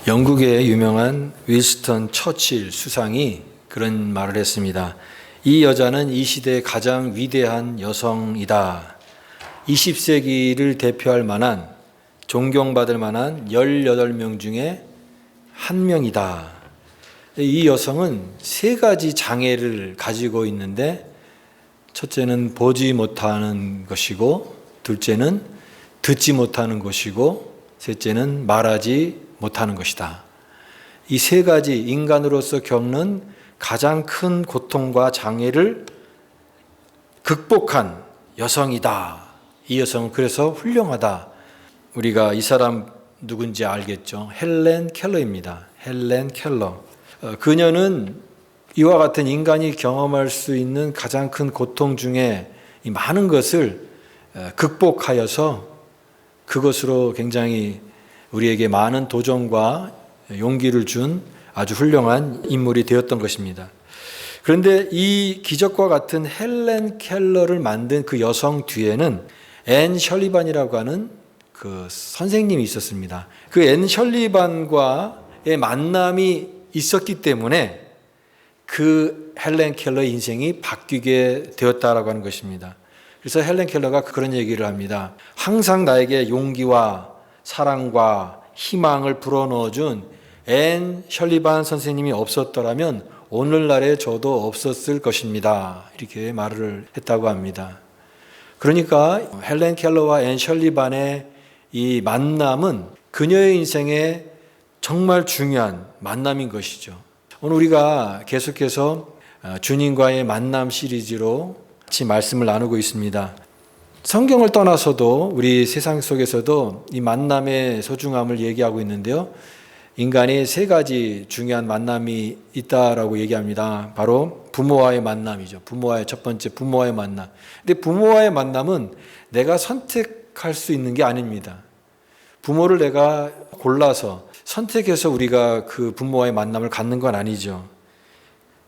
영국의 유명한 윈스턴 처칠 수상이 그런 말을 했습니다. 이 여자는 이 시대의 가장 위대한 여성이다. 20세기를 대표할 만한, 존경받을 만한 18명 중에 한 명이다. 이 여성은 세 가지 장애를 가지고 있는데, 첫째는 보지 못하는 것이고, 둘째는 듣지 못하는 것이고, 셋째는 말하지 못하는 것이다. 이 세 가지 인간으로서 겪는 가장 큰 고통과 장애를 극복한 여성이다. 이 여성은 그래서 훌륭하다. 우리가 이 사람 누군지 알겠죠? 헬렌 켈러입니다. 헬렌 켈러. 그녀는 이와 같은 인간이 경험할 수 있는 가장 큰 고통 중에 이 많은 것을 극복하여서 그것으로 굉장히 우리에게 많은 도전과 용기를 준 아주 훌륭한 인물이 되었던 것입니다. 그런데 이 기적과 같은 헬렌 켈러를 만든 그 여성 뒤에는 앤 셜리반이라고 하는 그 선생님이 있었습니다. 그 앤 셜리반과의 만남이 있었기 때문에 그 헬렌 켈러의 인생이 바뀌게 되었다라고 하는 것입니다. 그래서 헬렌 켈러가 그런 얘기를 합니다. 항상 나에게 용기와 사랑과 희망을 불어넣어준 앤 셜리반 선생님이 없었더라면 오늘날의 저도 없었을 것입니다. 이렇게 말을 했다고 합니다. 그러니까 헬렌 켈러와 앤 셜리반의 이 만남은 그녀의 인생에 정말 중요한 만남인 것이죠. 오늘 우리가 계속해서 주님과의 만남 시리즈로 같이 말씀을 나누고 있습니다. 성경을 떠나서도 우리 세상 속에서도 이 만남의 소중함을 얘기하고 있는데요. 인간이 세 가지 중요한 만남이 있다라고 얘기합니다. 바로 부모와의 만남이죠. 첫 번째 부모와의 만남. 근데 부모와의 만남은 내가 선택할 수 있는 게 아닙니다. 부모를 내가 골라서 선택해서 우리가 그 부모와의 만남을 갖는 건 아니죠.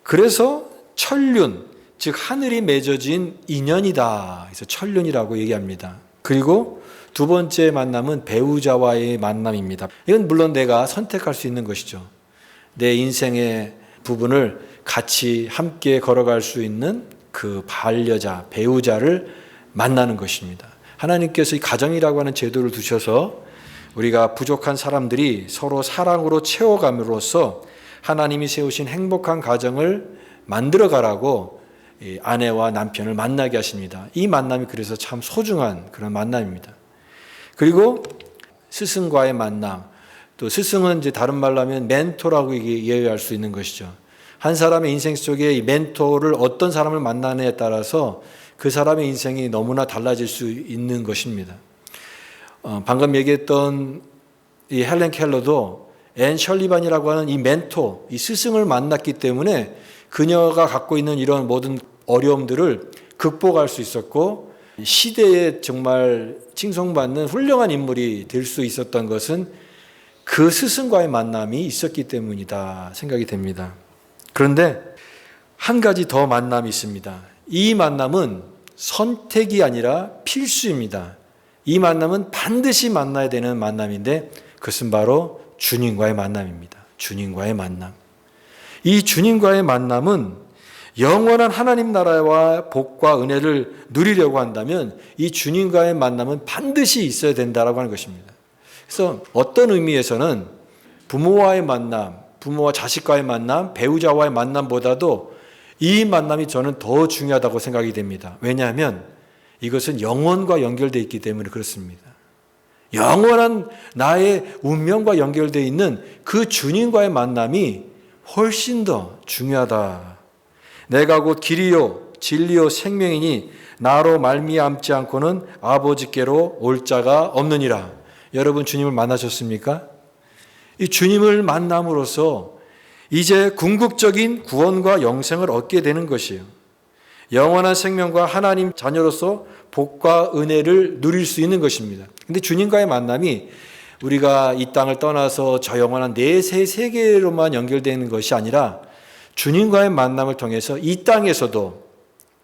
그래서 천륜, 즉 하늘이 맺어진 인연이다. 그래서 천륜이라고 얘기합니다. 그리고 두 번째 만남은 배우자와의 만남입니다. 이건 물론 내가 선택할 수 있는 것이죠. 내 인생의 부분을 같이 함께 걸어갈 수 있는 그 반려자, 배우자를 만나는 것입니다. 하나님께서 이 가정이라고 하는 제도를 두셔서 우리가 부족한 사람들이 서로 사랑으로 채워감으로써 하나님이 세우신 행복한 가정을 만들어가라고 아내와 남편을 만나게 하십니다. 이 만남이 그래서 참 소중한 그런 만남입니다. 그리고 스승과의 만남, 또 스승은 이제 다른 말로 하면 멘토라고 이해할 수 있는 것이죠. 한 사람의 인생 속에 이 멘토를 어떤 사람을 만나느냐에 따라서 그 사람의 인생이 너무나 달라질 수 있는 것입니다. 방금 얘기했던 이 헬렌 켈러도 앤 셜리반이라고 하는 이 멘토, 이 스승을 만났기 때문에 그녀가 갖고 있는 이런 모든 어려움들을 극복할 수 있었고 시대에 정말 칭송받는 훌륭한 인물이 될 수 있었던 것은 그 스승과의 만남이 있었기 때문이다 생각이 됩니다. 그런데 한 가지 더 만남이 있습니다. 이 만남은 선택이 아니라 필수입니다. 이 만남은 반드시 만나야 되는 만남인데 그것은 바로 주님과의 만남입니다. 주님과의 만남. 이 주님과의 만남은 영원한 하나님 나라와 복과 은혜를 누리려고 한다면 이 주님과의 만남은 반드시 있어야 된다라고 하는 것입니다. 그래서 어떤 의미에서는 부모와의 만남, 부모와 자식과의 만남, 배우자와의 만남보다도 이 만남이 저는 더 중요하다고 생각이 됩니다. 왜냐하면 이것은 영원과 연결되어 있기 때문에 그렇습니다. 영원한 나의 운명과 연결되어 있는 그 주님과의 만남이 훨씬 더 중요하다. 내가 곧 길이요 진리요 생명이니 나로 말미암지 않고는 아버지께로 올 자가 없느니라. 여러분 주님을 만나셨습니까? 이 주님을 만남으로써 이제 궁극적인 구원과 영생을 얻게 되는 것이에요. 영원한 생명과 하나님 자녀로서 복과 은혜를 누릴 수 있는 것입니다. 근데 주님과의 만남이 우리가 이 땅을 떠나서 저 영원한 내세 세계로만 연결되는 것이 아니라 주님과의 만남을 통해서 이 땅에서도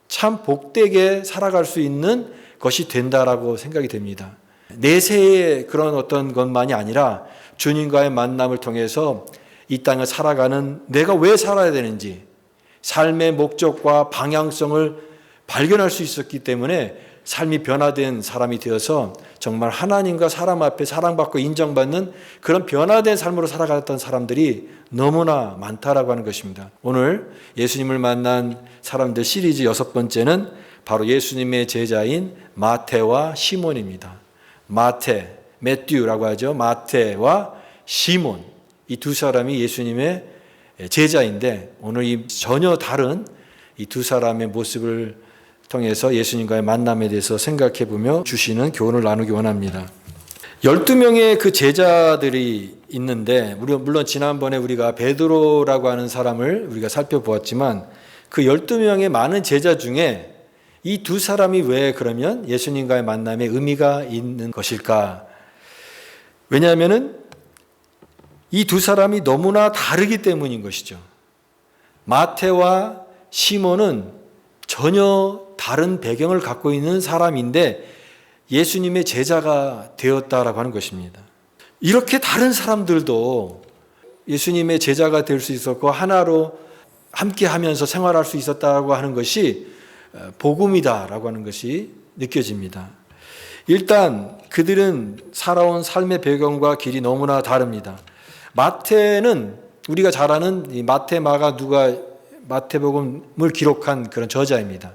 참 복되게 살아갈 수 있는 것이 된다라고 생각이 됩니다. 내세의 그런 어떤 것만이 아니라 주님과의 만남을 통해서 이 땅을 살아가는 내가 왜 살아야 되는지 삶의 목적과 방향성을 발견할 수 있었기 때문에 삶이 변화된 사람이 되어서 정말 하나님과 사람 앞에 사랑받고 인정받는 그런 변화된 삶으로 살아갔던 사람들이 너무나 많다라고 하는 것입니다. 오늘 예수님을 만난 사람들 시리즈 6번째는 바로 예수님의 제자인 마태와 시몬입니다. 마태, 매튜라고 하죠. 마태와 시몬, 이 두 사람이 예수님의 제자인데 오늘 이 전혀 다른 이 두 사람의 모습을 통해서 예수님과의 만남에 대해서 생각해 보며 주시는 교훈을 나누기 원합니다. 12명의 그 제자들이 있는데 물론 지난번에 우리가 베드로라고 하는 사람을 우리가 살펴보았지만 그 12명의 많은 제자 중에 이 두 사람이 왜 그러면 예수님과의 만남에 의미가 있는 것일까? 왜냐하면은 이 두 사람이 너무나 다르기 때문인 것이죠. 마태와 시몬은 전혀 다른 배경을 갖고 있는 사람인데 예수님의 제자가 되었다라고 하는 것입니다. 이렇게 다른 사람들도 예수님의 제자가 될 수 있었고 하나로 함께 하면서 생활할 수 있었다고 하는 것이 복음이다라고 하는 것이 느껴집니다. 일단 그들은 살아온 삶의 배경과 길이 너무나 다릅니다. 마태는 우리가 잘 아는 이 마태, 마가, 누가 마태복음을 기록한 그런 저자입니다.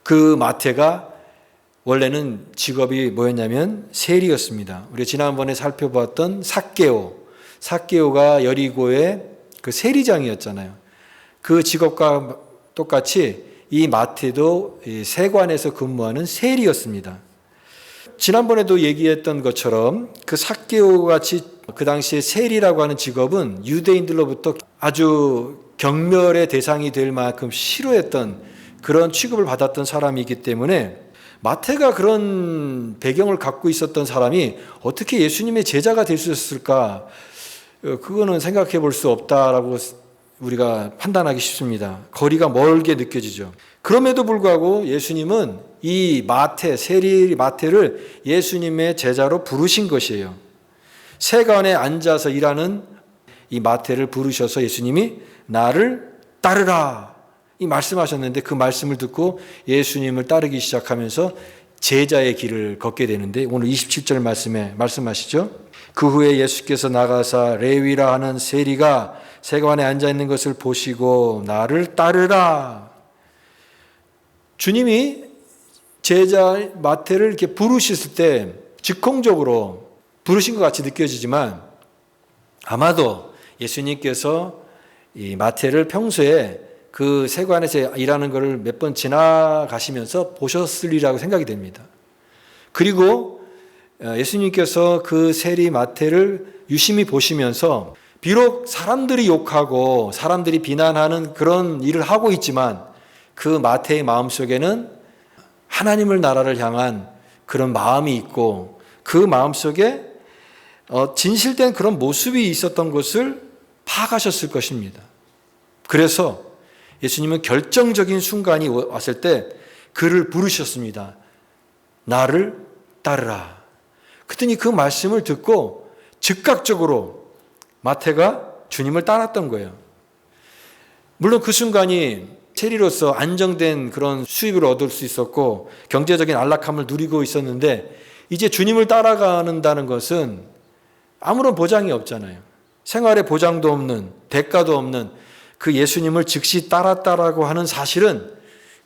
그 마태가 원래는 직업이 뭐였냐면 세리였습니다. 우리가 지난번에 살펴봤던 삭개오가 여리고의 그 세리장이었잖아요. 그 직업과 똑같이 이 마태도 세관에서 근무하는 세리였습니다. 지난번에도 얘기했던 것처럼 그 삭개오 같이 그 당시에 세리라고 하는 직업은 유대인들로부터 아주 경멸의 대상이 될 만큼 싫어했던 그런 취급을 받았던 사람이기 때문에 마태가 그런 배경을 갖고 있었던 사람이 어떻게 예수님의 제자가 될 수 있었을까? 그거는 생각해 볼 수 없다라고 우리가 판단하기 쉽습니다. 거리가 멀게 느껴지죠. 그럼에도 불구하고 예수님은 이 세리 마태를 예수님의 제자로 부르신 것이에요. 세관에 앉아서 일하는 이 마태를 부르셔서 예수님이 나를 따르라 이 말씀하셨는데 그 말씀을 듣고 예수님을 따르기 시작하면서 제자의 길을 걷게 되는데 오늘 27절 말씀에 말씀하시죠. 그 후에 예수께서 나가사 레위라 하는 세리가 세관에 앉아 있는 것을 보시고 나를 따르라. 주님이 제자 마태를 이렇게 부르셨을 때 즉흥적으로 부르신 것 같이 느껴지지만 아마도 예수님께서 이 마태를 평소에 그 세관에서 일하는 것을 몇 번 지나가시면서 보셨으리라고 생각이 됩니다. 그리고 예수님께서 그 세리 마태를 유심히 보시면서 비록 사람들이 욕하고 사람들이 비난하는 그런 일을 하고 있지만 그 마태의 마음속에는 하나님을 나라를 향한 그런 마음이 있고 그 마음속에 진실된 그런 모습이 있었던 것을 파악하셨을 것입니다. 그래서 예수님은 결정적인 순간이 왔을 때 그를 부르셨습니다. 나를 따르라. 그랬더니 그 말씀을 듣고 즉각적으로 마태가 주님을 따랐던 거예요. 물론 그 순간이 세리로서 안정된 그런 수입을 얻을 수 있었고 경제적인 안락함을 누리고 있었는데 이제 주님을 따라가는다는 것은 아무런 보장이 없잖아요. 생활에 보장도 없는 대가도 없는 그 예수님을 즉시 따랐다라고 하는 사실은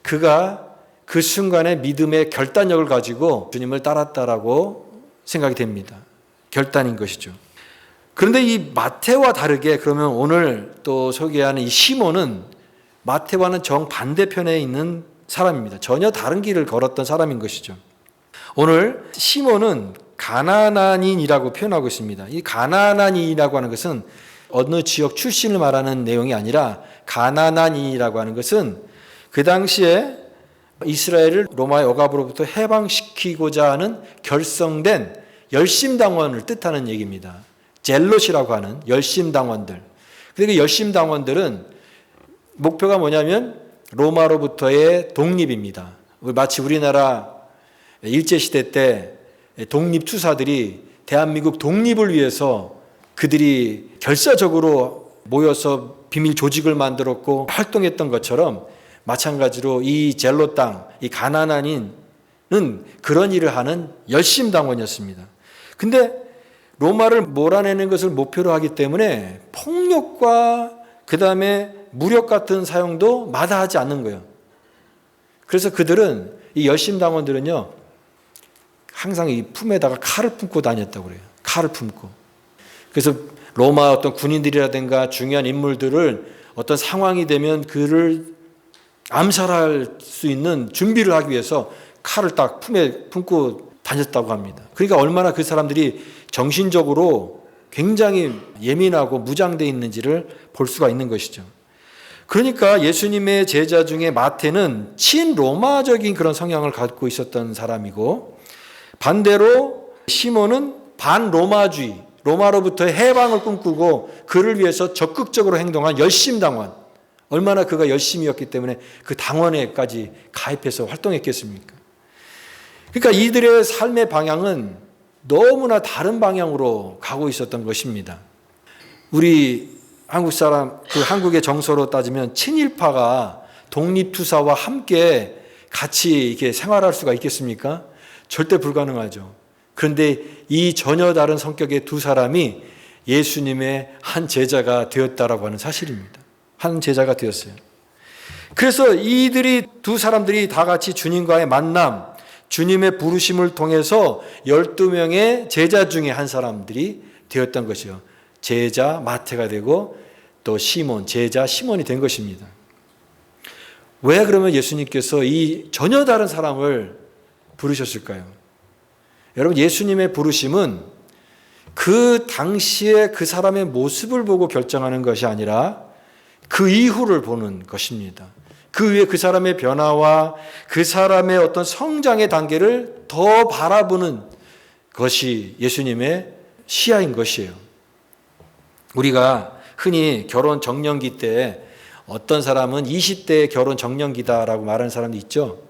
그가 그 순간의 믿음의 결단력을 가지고 주님을 따랐다라고 생각이 됩니다. 결단인 것이죠. 그런데 이 마태와 다르게 그러면 오늘 또 소개하는 이 시몬은 마태와는 정반대편에 있는 사람입니다. 전혀 다른 길을 걸었던 사람인 것이죠. 오늘 시몬은 가나안인이라고 표현하고 있습니다. 이 가나안인이라고 하는 것은 어느 지역 출신을 말하는 내용이 아니라 가나안인이라고 하는 것은 그 당시에 이스라엘을 로마의 억압으로부터 해방시키고자 하는 결성된 열심당원을 뜻하는 얘기입니다. 젤롯이라고 하는 열심당원들. 그런데 그 열심당원들은 목표가 뭐냐면 로마로부터의 독립입니다. 마치 우리나라 일제시대 때 독립투사들이 대한민국 독립을 위해서 그들이 결사적으로 모여서 비밀 조직을 만들었고 활동했던 것처럼 마찬가지로 이 젤로 땅, 이 가나안인은 그런 일을 하는 열심당원이었습니다. 근데 로마를 몰아내는 것을 목표로 하기 때문에 폭력과 그 다음에 무력 같은 사용도 마다하지 않는 거예요. 그래서 그들은, 이 열심당원들은요, 항상 이 품에다가 칼을 품고 다녔다고 그래요. 칼을 품고. 그래서 로마 어떤 군인들이라든가 중요한 인물들을 어떤 상황이 되면 그를 암살할 수 있는 준비를 하기 위해서 칼을 딱 품에 품고 다녔다고 합니다. 그러니까 얼마나 그 사람들이 정신적으로 굉장히 예민하고 무장되어 있는지를 볼 수가 있는 것이죠. 그러니까 예수님의 제자 중에 마태는 친로마적인 그런 성향을 갖고 있었던 사람이고, 반대로 시몬은 반로마주의, 로마로부터의 해방을 꿈꾸고 그를 위해서 적극적으로 행동한 열심당원, 얼마나 그가 열심이었기 때문에 그 당원에까지 가입해서 활동했겠습니까? 그러니까 이들의 삶의 방향은 너무나 다른 방향으로 가고 있었던 것입니다. 우리 한국 사람, 그 한국의 정서로 따지면 친일파가 독립투사와 함께 같이 이렇게 생활할 수가 있겠습니까? 절대 불가능하죠. 그런데 이 전혀 다른 성격의 두 사람이 예수님의 한 제자가 되었다라고 하는 사실입니다. 한 제자가 되었어요. 그래서 이들이 두 사람들이 다 같이 주님과의 만남, 주님의 부르심을 통해서 12명의 제자 중에 한 사람들이 되었던 것이요. 제자 마태가 되고 또 시몬, 제자 시몬이 된 것입니다. 왜 그러면 예수님께서 이 전혀 다른 사람을 부르셨을까요? 여러분, 예수님의 부르심은 그 당시에 그 사람의 모습을 보고 결정하는 것이 아니라 그 이후를 보는 것입니다. 그 위에 그 사람의 변화와 그 사람의 어떤 성장의 단계를 더 바라보는 것이 예수님의 시야인 것이에요. 우리가 흔히 결혼 정년기 때 어떤 사람은 20대의 결혼 정년기다라고 말하는 사람도 있죠.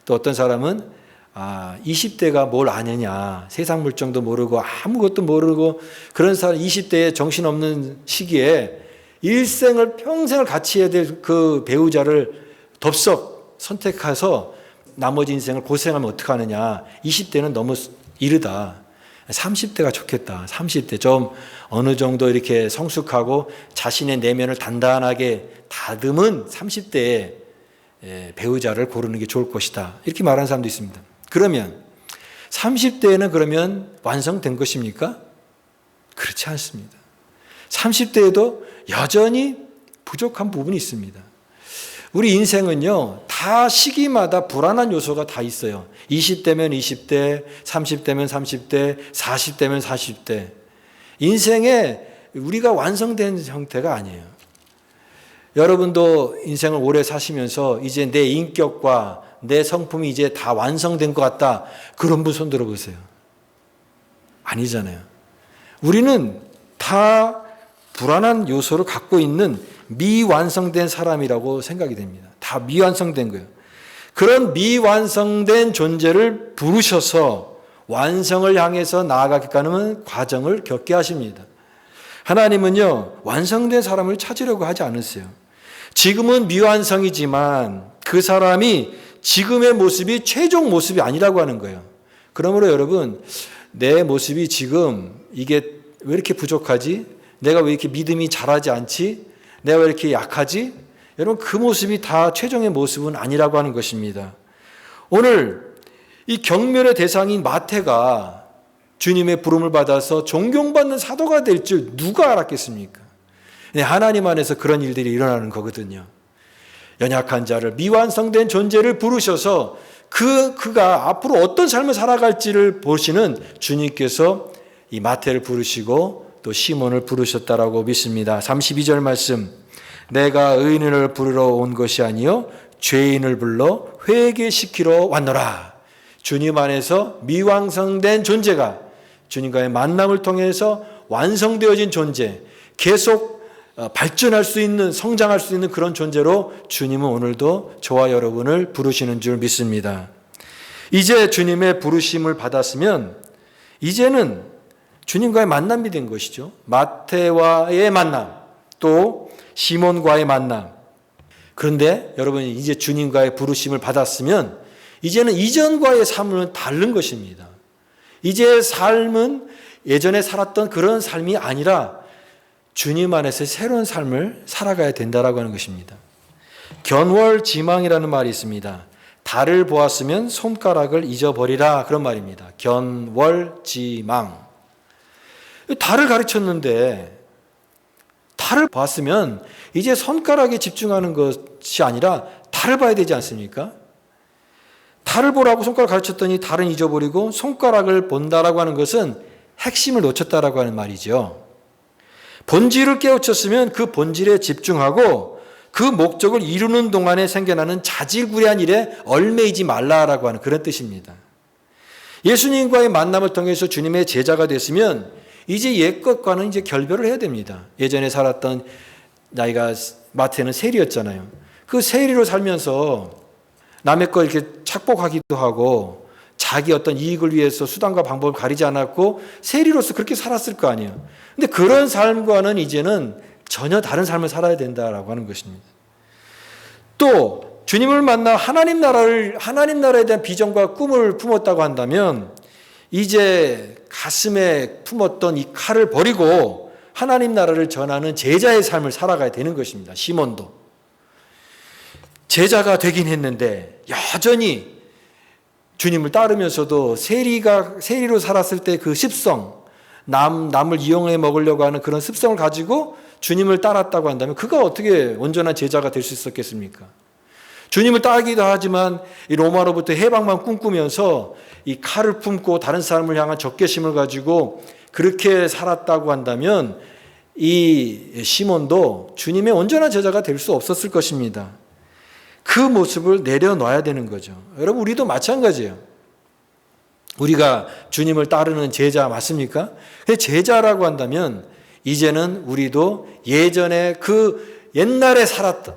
또 어떤 사람은 20대가 뭘 아느냐, 세상 물정도 모르고 아무것도 모르고 그런 사람, 20대에 정신없는 시기에 일생을 평생을 같이 해야 될 그 배우자를 덥석 선택해서 나머지 인생을 고생하면 어떡하느냐. 20대는 너무 이르다. 30대가 좋겠다. 30대 좀 어느 정도 이렇게 성숙하고 자신의 내면을 단단하게 다듬은 30대에 배우자를 고르는 게 좋을 것이다. 이렇게 말하는 사람도 있습니다. 그러면 30대에는 그러면 완성된 것입니까? 그렇지 않습니다. 30대에도 여전히 부족한 부분이 있습니다. 우리 인생은요, 다 시기마다 불안한 요소가 다 있어요. 20대면 20대, 30대면 30대, 40대면 40대. 인생에 우리가 완성된 형태가 아니에요. 여러분도 인생을 오래 사시면서 이제 내 인격과 내 성품이 이제 다 완성된 것 같다. 그런 분 손 들어보세요. 아니잖아요. 우리는 다 불안한 요소를 갖고 있는 미완성된 사람이라고 생각이 됩니다. 다 미완성된 거예요. 그런 미완성된 존재를 부르셔서 완성을 향해서 나아가게 하는 과정을 겪게 하십니다. 하나님은요, 완성된 사람을 찾으려고 하지 않으세요. 지금은 미완성이지만 그 사람이 지금의 모습이 최종 모습이 아니라고 하는 거예요. 그러므로 여러분, 내 모습이 지금 이게 왜 이렇게 부족하지? 내가 왜 이렇게 믿음이 자라지 않지? 내가 왜 이렇게 약하지? 여러분, 그 모습이 다 최종의 모습은 아니라고 하는 것입니다. 오늘 이 경멸의 대상인 마태가 주님의 부름을 받아서 존경받는 사도가 될 줄 누가 알았겠습니까? 하나님 안에서 그런 일들이 일어나는 거거든요. 연약한 자를, 미완성된 존재를 부르셔서 그가 앞으로 어떤 삶을 살아갈지를 보시는 주님께서 이 마태를 부르시고 또 시몬을 부르셨다라고 믿습니다. 32절 말씀, 내가 의인을 부르러 온 것이 아니요 죄인을 불러 회개시키러 왔노라. 주님 안에서 미완성된 존재가 주님과의 만남을 통해서 완성되어진 존재, 계속 발전할 수 있는, 성장할 수 있는 그런 존재로 주님은 오늘도 저와 여러분을 부르시는 줄 믿습니다. 이제 주님의 부르심을 받았으면 이제는 주님과의 만남이 된 것이죠. 마태와의 만남, 또 시몬과의 만남. 그런데 여러분이 이제 주님과의 부르심을 받았으면 이제는 이전과의 삶은 다른 것입니다. 이제 삶은 예전에 살았던 그런 삶이 아니라 주님 안에서 새로운 삶을 살아가야 된다라고 하는 것입니다. 견월지망이라는 말이 있습니다. 달을 보았으면 손가락을 잊어버리라, 그런 말입니다. 견월지망. 달을 가르쳤는데 달을 봤으면 이제 손가락에 집중하는 것이 아니라 달을 봐야 되지 않습니까? 달을 보라고 손가락 가르쳤더니 달은 잊어버리고 손가락을 본다라고 하는 것은 핵심을 놓쳤다라고 하는 말이죠. 본질을 깨우쳤으면 그 본질에 집중하고 그 목적을 이루는 동안에 생겨나는 자질구레한 일에 얽매이지 말라라고 하는 그런 뜻입니다. 예수님과의 만남을 통해서 주님의 제자가 됐으면 이제 옛것과는 이제 결별을 해야 됩니다. 예전에 살았던 나이가 마태는 세리였잖아요. 그 세리로 살면서 남의 거 이렇게 착복하기도 하고 자기 어떤 이익을 위해서 수단과 방법을 가리지 않았고 세리로서 그렇게 살았을 거 아니에요. 근데 그런 삶과는 이제는 전혀 다른 삶을 살아야 된다라고 하는 것입니다. 또 주님을 만나 하나님 나라에 대한 비전과 꿈을 품었다고 한다면 이제 가슴에 품었던 이 칼을 버리고 하나님 나라를 전하는 제자의 삶을 살아가야 되는 것입니다. 시몬도 제자가 되긴 했는데 여전히 주님을 따르면서도 세리로 살았을 때 그 습성, 남을 이용해 먹으려고 하는 그런 습성을 가지고 주님을 따랐다고 한다면 그가 어떻게 온전한 제자가 될 수 있었겠습니까? 주님을 따르기도 하지만 이 로마로부터 해방만 꿈꾸면서 이 칼을 품고 다른 사람을 향한 적개심을 가지고 그렇게 살았다고 한다면 이 시몬도 주님의 온전한 제자가 될 수 없었을 것입니다. 그 모습을 내려놔야 되는 거죠. 여러분, 우리도 마찬가지예요. 우리가 주님을 따르는 제자 맞습니까? 제자라고 한다면 이제는 우리도 예전에 그 옛날에 살았던,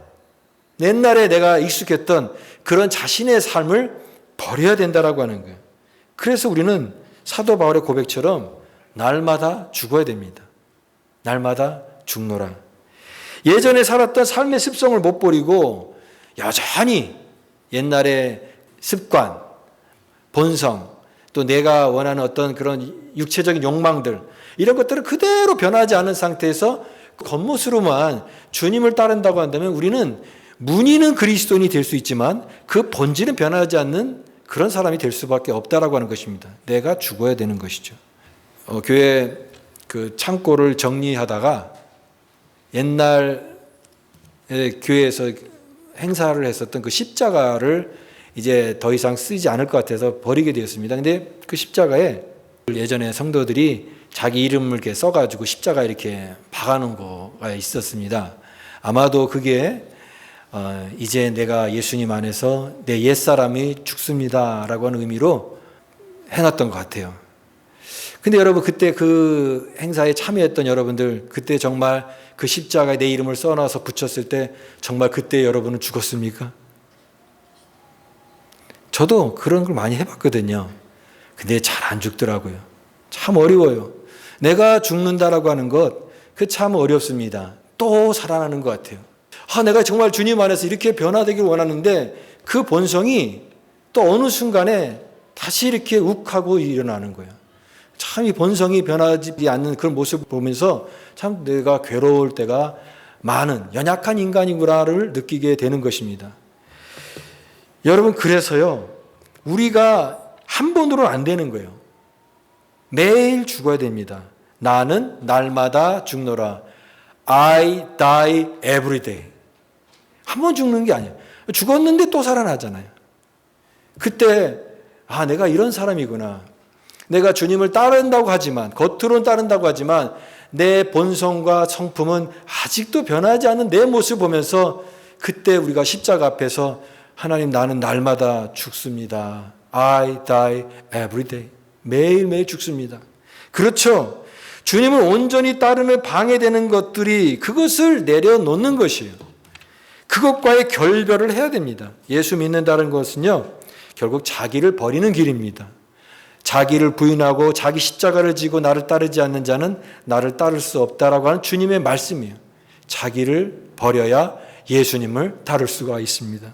옛날에 내가 익숙했던 그런 자신의 삶을 버려야 된다라고 하는 거예요. 그래서 우리는 사도 바울의 고백처럼 날마다 죽어야 됩니다. 날마다 죽노라. 예전에 살았던 삶의 습성을 못 버리고 여전히 옛날의 습관, 본성, 또 내가 원하는 어떤 그런 육체적인 욕망들, 이런 것들을 그대로 변하지 않은 상태에서 겉모습으로만 주님을 따른다고 한다면 우리는 문의는 그리스도인이 될 수 있지만 그 본질은 변하지 않는 그런 사람이 될 수밖에 없다라고 하는 것입니다. 내가 죽어야 되는 것이죠. 교회 그 창고를 정리하다가 옛날에 교회에서 행사를 했었던 그 십자가를 이제 더 이상 쓰지 않을 것 같아서 버리게 되었습니다. 근데 그 십자가에 예전에 성도들이 자기 이름을 이렇게 써가지고 십자가 이렇게 박아놓은 거가 있었습니다. 아마도 그게 이제 내가 예수님 안에서 내 옛사람이 죽습니다라고 하는 의미로 해놨던 것 같아요. 근데 여러분, 그때 그 행사에 참여했던 여러분들, 그때 정말 그 십자가에 내 이름을 써놔서 붙였을 때 정말 그때 여러분은 죽었습니까? 저도 그런 걸 많이 해봤거든요. 근데 잘 안 죽더라고요. 참 어려워요. 내가 죽는다라고 하는 것, 그 참 어렵습니다. 또 살아나는 것 같아요. 내가 정말 주님 안에서 이렇게 변화되길 원하는데 그 본성이 또 어느 순간에 다시 이렇게 욱하고 일어나는 거예요. 참 이 본성이 변하지 않는 그런 모습을 보면서 참 내가 괴로울 때가 많은 연약한 인간이구나를 느끼게 되는 것입니다. 여러분, 그래서요, 우리가 한 번으로는 안 되는 거예요. 매일 죽어야 됩니다. 나는 날마다 죽노라. I die every day. 한 번 죽는 게 아니에요. 죽었는데 또 살아나잖아요. 그때 내가 이런 사람이구나. 내가 주님을 따른다고 하지만, 겉으로는 따른다고 하지만 내 본성과 성품은 아직도 변하지 않는 내 모습을 보면서 그때 우리가 십자가 앞에서 하나님, 나는 날마다 죽습니다. I die every day. 매일매일 죽습니다. 그렇죠. 주님을 온전히 따르며 방해되는 것들이 그것을 내려놓는 것이에요. 그것과의 결별을 해야 됩니다. 예수 믿는다는 것은요, 결국 자기를 버리는 길입니다. 자기를 부인하고 자기 십자가를 지고 나를 따르지 않는 자는 나를 따를 수 없다라고 하는 주님의 말씀이에요. 자기를 버려야 예수님을 따를 수가 있습니다.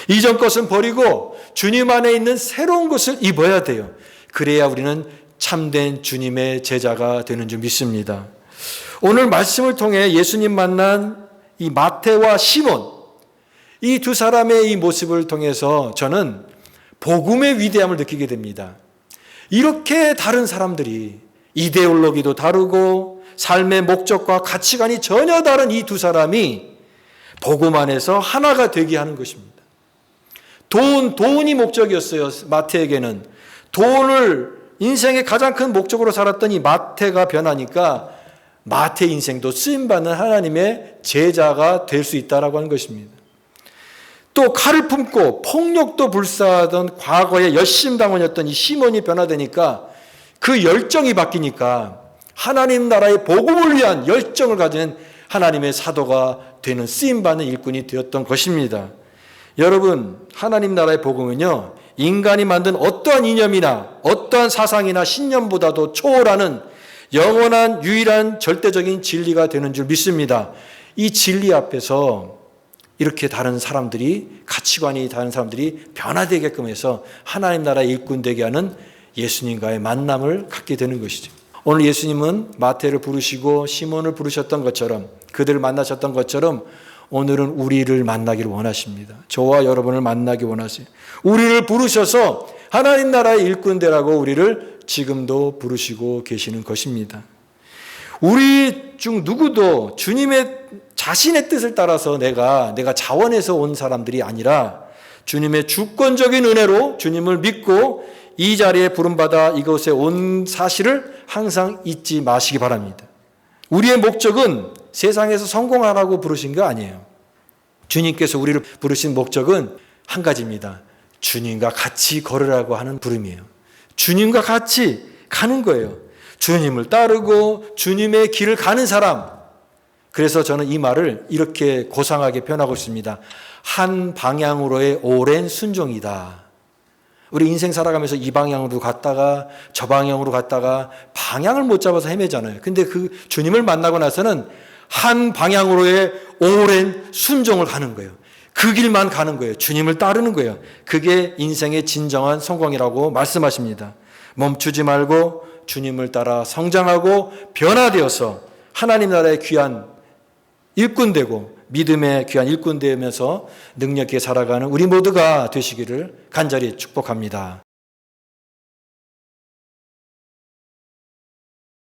이전 것은 버리고 주님 안에 있는 새로운 것을 입어야 돼요. 그래야 우리는 참된 주님의 제자가 되는 줄 믿습니다. 오늘 말씀을 통해 예수님 만난 이 마태와 시몬, 이 두 사람의 이 모습을 통해서 저는 복음의 위대함을 느끼게 됩니다. 이렇게 다른 사람들이 이데올로기도 다르고 삶의 목적과 가치관이 전혀 다른 이 두 사람이 복음 안에서 하나가 되게 하는 것입니다. 돈이 목적이었어요. 마태에게는. 돈을 인생의 가장 큰 목적으로 살았던 이 마태가 변하니까 마태 인생도 쓰임받는 하나님의 제자가 될 수 있다라고 하는 것입니다. 또 칼을 품고 폭력도 불사하던 과거의 열심당원이었던 이 시몬이 변화되니까 그 열정이 바뀌니까 하나님 나라의 복음을 위한 열정을 가진 하나님의 사도가 되는 쓰임받는 일꾼이 되었던 것입니다. 여러분, 하나님 나라의 복음은요, 인간이 만든 어떠한 이념이나 어떠한 사상이나 신념보다도 초월하는 영원한 유일한 절대적인 진리가 되는 줄 믿습니다. 이 진리 앞에서 이렇게 다른 사람들이, 가치관이 다른 사람들이 변화되게끔 해서 하나님 나라의 일꾼 되게 하는 예수님과의 만남을 갖게 되는 것이죠. 오늘 예수님은 마태를 부르시고 시몬을 부르셨던 것처럼, 그들을 만나셨던 것처럼 오늘은 우리를 만나기를 원하십니다. 저와 여러분을 만나기 원하세요. 우리를 부르셔서 하나님 나라의 일꾼 되라고 우리를 지금도 부르시고 계시는 것입니다. 우리 중 누구도 주님의 자신의 뜻을 따라서 내가 자원해서 온 사람들이 아니라 주님의 주권적인 은혜로 주님을 믿고 이 자리에 부름받아 이곳에 온 사실을 항상 잊지 마시기 바랍니다. 우리의 목적은 세상에서 성공하라고 부르신 거 아니에요. 주님께서 우리를 부르신 목적은 한 가지입니다. 주님과 같이 걸으라고 하는 부름이에요. 주님과 같이 가는 거예요. 주님을 따르고 주님의 길을 가는 사람. 그래서 저는 이 말을 이렇게 고상하게 표현하고 있습니다. 한 방향으로의 오랜 순종이다. 우리 인생 살아가면서 이 방향으로 갔다가 저 방향으로 갔다가 방향을 못 잡아서 헤매잖아요. 근데 그 주님을 만나고 나서는 한 방향으로의 오랜 순종을 가는 거예요. 그 길만 가는 거예요. 주님을 따르는 거예요. 그게 인생의 진정한 성공이라고 말씀하십니다. 멈추지 말고 주님을 따라 성장하고 변화되어서 하나님 나라의 귀한 일꾼 되고 믿음의 귀한 일꾼 되면서 능력 있게 살아가는 우리 모두가 되시기를 간절히 축복합니다.